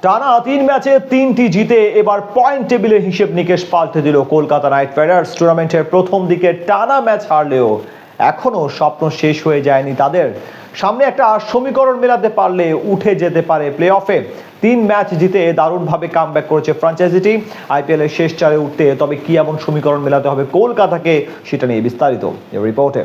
টানা 3 ম্যাচে 3টি জিতে এবার পয়েন্ট টেবিলের হিসেব নিকেশ পাল্টে দিল কলকাতা নাইট রাইডার্স। টুর্নামেন্টের প্রথম দিকে টানা ম্যাচ হারলেও এখনো স্বপ্ন শেষ হয়ে যায়নি তাদের। সামনে একটা সমীকরণ মেলাতে পারলে উঠে যেতে পারে প্লে অফে। 3 ম্যাচ জিতে দারুণভাবে কামব্যাক করেছে ফ্র্যাঞ্চাইজিটি আইপিএল এর শেষ চারে উঠতে। তবে কি এমন সমীকরণ মেলাতে হবে কলকাতাকে, সেটা নিয়ে বিস্তারিত এই রিপোর্টে।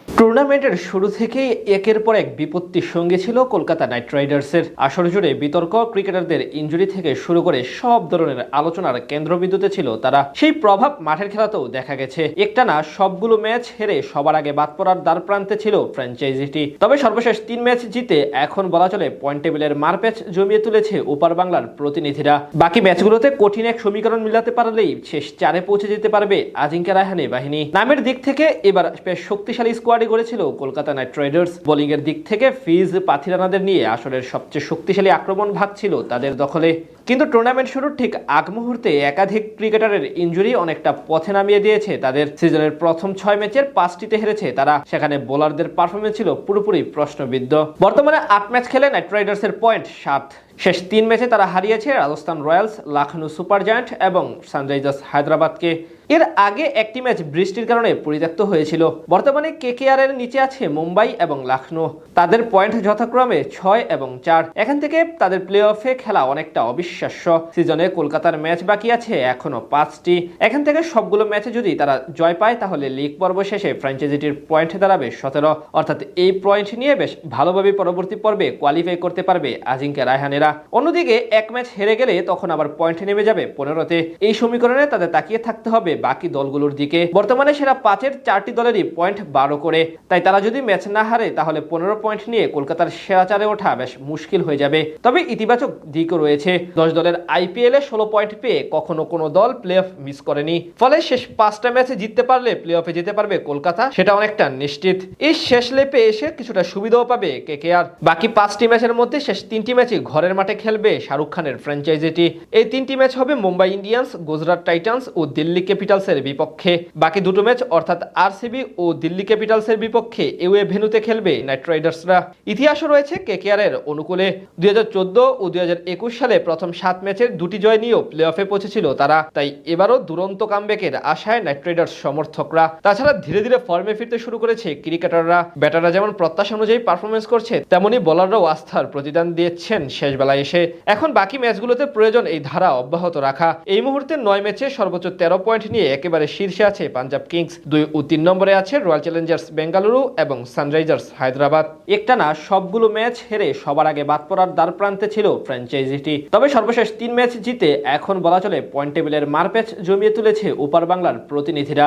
টুর্নামেন্টের শুরু থেকেই একের পর এক বিপত্তির সঙ্গে ছিল কলকাতা নাইট রাইডার্সের। আসর জুড়ে বিতর্ক, ক্রিকেটারদের ইনজুরি থেকে শুরু করে সব ধরনের আলোচনার কেন্দ্রবিন্দুতে ছিল তারা। সেই প্রভাব মাঠের খেলাতেও দেখা গেছে। একটানা সবগুলো ম্যাচ হেরে সবার আগে বাদ পড়ার দ্বার প্রান্তে ছিল ফ্র্যাঞ্চাইজিটি। তবে সর্বশেষ 3 ম্যাচ জিতে এখন বলা চলে পয়েন্ট টেবিলের মারপ্যাচ জমিয়ে তুলেছে ওপার বাংলার প্রতিনিধিরা। বাকি ম্যাচগুলোতে কঠিন এক সমীকরণ মিলাতে পারলেই শেষ চারে পৌঁছে যেতে পারবে আজিঙ্কা রায়হানে বাহিনী। নামের দিক থেকে এবার বেশ শক্তিশালী স্কোয়াড গড়েছিল কলকাতা নাইট রাইডার্স। বোলিং এর দিক থেকে ফিজ পাথিরানাদের নিয়ে আসরের সবচেয়ে শক্তিশালী আক্রমণ ভাগ ছিল তাদের দখলে। কিন্তু টুর্নামেন্ট শুরুর ঠিক আগ মুহূর্তে একাধিক ক্রিকেটারের ইনজুরি অনেকটা পথে নামিয়ে দিয়েছে তাদের। সিজনের প্রথম 6 ম্যাচের 5টিতে হেরেছে তারা। সেখানে বোলারদের পারফরমেন্স ছিল পুরোপুরি প্রশ্নবিদ্ধ। বর্তমানে 8 ম্যাচ খেলে নাইট রাইডার্সের পয়েন্ট 7। শেষ 3 ম্যাচে তারা হারিয়েছে Rajasthan Royals, Lucknow super giant এবং সানরাইজার্স হায়দ্রাবাদকে। এর আগে একটি ম্যাচ বৃষ্টির কারণে পরিত্যক্ত হয়েছিল। বর্তমানে কেকেআর এর নিচে আছে মুম্বাই এবং লখনৌ। তাদের পয়েন্ট যথাক্রমে 6 এবং 4। এখান থেকে তাদের প্লে অফে খেলা অনেকটা অবিশ্বাস্য। সিজনে কলকাতার ম্যাচ বাকি আছে এখনো 5টি। এখান থেকে সবগুলো ম্যাচে যদি তারা জয় পায় তাহলে লিগ পর্ব শেষে ফ্র্যাঞ্চাইজিটির পয়েন্ট দাঁড়াবে 17। অর্থাৎ এই পয়েন্ট নিয়ে বেশ ভালোভাবে পরবর্তী পর্বে কোয়ালিফাই করতে পারবে আজিঙ্কা রায়হানেরা। অন্যদিকে এক ম্যাচ হেরে গেলে তখন আবার পয়েন্ট নেমে যাবে 15তে। এই সমীকরণে তাদের তাকিয়ে থাকতে হবে বাকি দলগুলোর দিকে। বর্তমানে সেরা 5-এর 4টি দলেরই পয়েন্ট 12 করে। তাই তারা যদি ম্যাচ না হারে তাহলে 15 পয়েন্ট নিয়ে কলকাতার সেরা চারে ওঠা বেশ মুশকিল হয়ে যাবে। তবে ইতিবাচক দিকও রয়েছে। 10 দলের আইপিএল এ 16 পয়েন্ট পেয়ে কখনো কোনো দল প্লে অফ মিস করেনি। ফলে শেষ 5টা ম্যাচে জিততে পারলে প্লে অফে যেতে পারবে কলকাতা, সেটা অনেকটা নিশ্চিত। এই শেষ লেপে এসে কিছুটা সুবিধাও পাবে কেকেআর। বাকি 5টি ম্যাচের মধ্যে শেষ 3টি ম্যাচই ঘরের মাঠে খেলবে শাহরুখ খানের ফ্র্যাঞ্চাইজিটি। এই 3টি ম্যাচ হবে মুম্বাই ইন্ডিয়ান্স, গুজরাট টাইটান্স ও দিল্লি ক্যাপিটালসের বিপক্ষে। বাকি দুটো ম্যাচ অর্থাৎ আরসিবি ও দিল্লি ক্যাপিটালসের বিপক্ষে এওয়ে ভেন্যুতে খেলবে নাইট রাইডার্সরা। ইতিহাসও রয়েছে কেকেআর এর অনুকূলে। 2014 ও 2021 সালে প্রথম 7 ম্যাচের 2টি জয় নিয়েও প্লে অফে পৌঁছেছিল তারা। তাই এবারও দুরন্ত কামব্যাকের আশায় নাইট রাইডার্স সমর্থকরা। তাছাড়া ধীরে ধীরে ফর্মে ফিরতে শুরু করেছে ক্রিকেটাররা। ব্যাটাররা যেমন প্রত্যাশা অনুযায়ী পারফরমেন্স করছে, তেমনি বোলাররাও আস্থার প্রতিদান দিয়েছেন শেষ বেলায় এসে। এখন বাকি ম্যাচগুলোতে প্রয়োজন এই ধারা অব্যাহত রাখা। এই মুহূর্তে 9 ম্যাচে সর্বোচ্চ 13 পয়েন্ট নিয়ে একেবারে শীর্ষে আছে পাঞ্জাব কিংস। 2 ও 3 নম্বরে আছে রয়্যাল চ্যালেঞ্জার্স বেঙ্গালুরু এবং সানরাইজার্স হায়দ্রাবাদ। একটানা সবগুলো ম্যাচ হেরে সবার আগে বাদ পড়ার দ্বার প্রান্তে ছিল ফ্র্যাঞ্চাইজিটি। তবে সর্বশেষ 3 ম্যাচ জিতে এখন বলা চলে পয়েন্ট টেবিলের মারপ্যাচ জমিয়ে তুলেছে ওপার বাংলার প্রতিনিধিরা।